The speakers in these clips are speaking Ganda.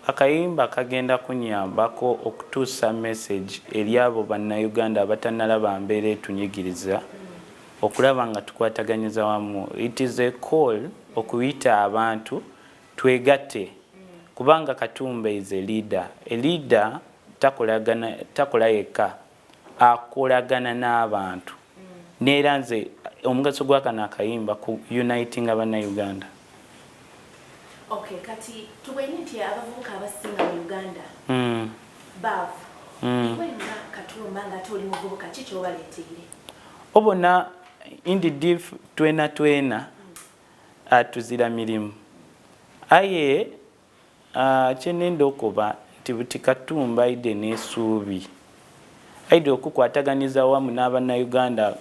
akayimba kagenda kunyambako okutuusa message eri abo bannayuganda abatannalaba mbeera etunyigiriza okulaba nga tukwataganyiza wamu. It is a call okuyita abantu twegatte kubanga Katumba is a leader. A leader takola yekka, akolagana n'abantu. Neera nze omugaso gwa kano akayimba ku uniting abannayuganda. Okay, kati tuwene nti abavubuka abasinga mu Uganda bavu. Iwe nga Katumba nga toli muvubuka ki kyobaleeteire? Obona indeed twena atuzira mirimu. Aye kyenenda okuba nti buti Katumba aide n'essuubi. Aide okukwataganiza wamu n'abannayuganda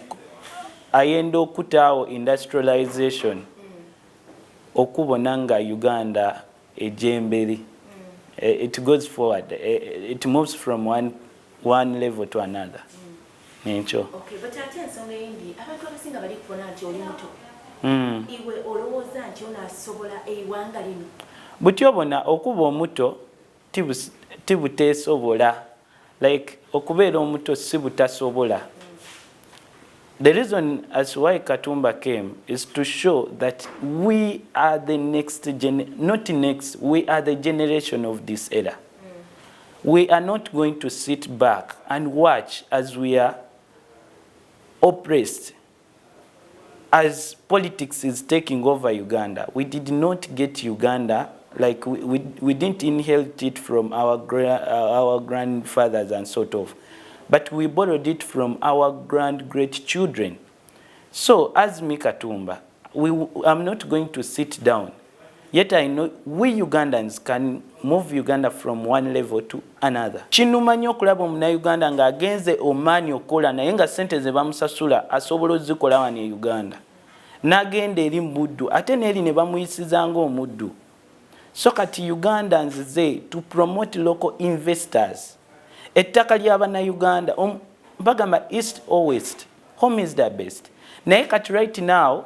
ayenda okutaawo industrialization okubona nga Uganda ejemberi. It goes forward. It moves from one level to another. Nencho. Okay, but ate ensonga endi abantu abasinga bali kubona nti oli muto. Iwe olowooza nti onaasobola eiwanga lino? Buti obona okuba omuto tibuteesobola. Like okubeera omuto si butasobola. The reason as why Katumba came is to show that we are the we are the generation of this era. We are not going to sit back and watch as we are oppressed, as politics is taking over Uganda. We did not get Uganda, like we didn't inherit it from our grandfathers and sort of. But we borrowed it from our great children. So as me Katumba, I'm not going to sit down. Yet I know we Ugandans can move Uganda from one level to another. Chinuma nnyo okulaba omunnayuganda ng'agenze omaanyi okukola naye nga ssente ze bamusasula asobola ozzikola wano e Uganda. N'agenda eri muddu ate n'eri ne bamuyisiza ng'omuddu. So kati Ugandans ze to promote local investors. Ettaka ly'abannayuganda bagamba east or west, home is the best. Naye kati right now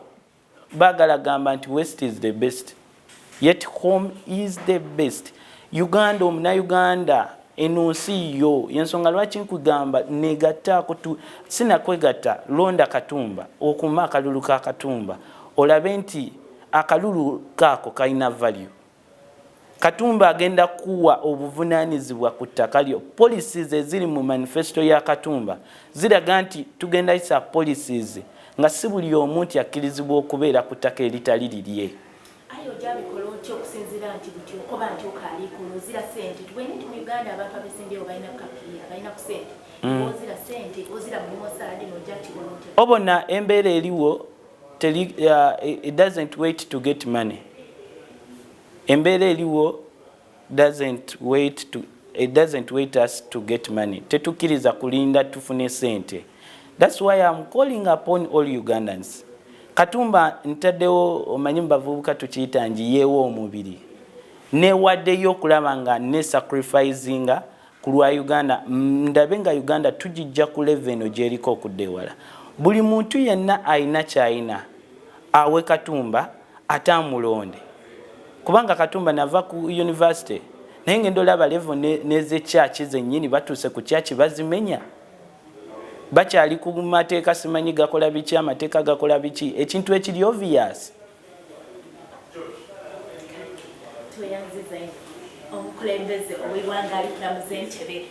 baagala gamba nti west is the best, yet home is the best. Uganda omunnayuganda eno nsi yo yensonga lwaki nkugamba negattaako sinakwegatta londa Katumba okuma akalulu ka Katumba olabe nti akalulu kaako kalina value. Katumba agenda kuwa obuvunaanyizibwa ku ttaka lyo. Policies eziri mu manifesto ya Katumba ziraga nti tugenda isa policies nga si buli omu nti akkirizibwa okubeera ku ttaka eritali lirye. Ayo gyabikola otya okusinziira nti buti okoba nti okaaliikola ozira ssente? Tuwene nti mu Uganda abantu abeesimbyewo balina kapiira, balina ku ssente. Ozira ssente, ozira mulimu osaladde n'ojja kikola otya? Obona embeera eriwo it doesn't wait to get money. Embeera eriwo doesn't wait us to get money. Tetukkiriza kulinda tufune sente. That's why I'm calling upon all Ugandans. Katumba ntaddewo omanyi bavubuka tukiyita njiyeewo omubiri. Newaddeyo okulaba nga ne sacrificinga ku lwa Uganda. Ndabe nga Uganda tugijja ku level eno gy'eriko okudda ewala. Buli muntu yenna ayina kyayina awe Katumba atamulonde. Kubanga Katumba nava ku university naye ngendo olaba level neze church zennyini batuuse ku church bazimenya. Bakyali ku mateeka simanyi gakola biki, amateeka gakola biki, ekintu ekiri obvious. Tuyanziza omukulembeze ow'eggwanga ali kulamuza Entebbe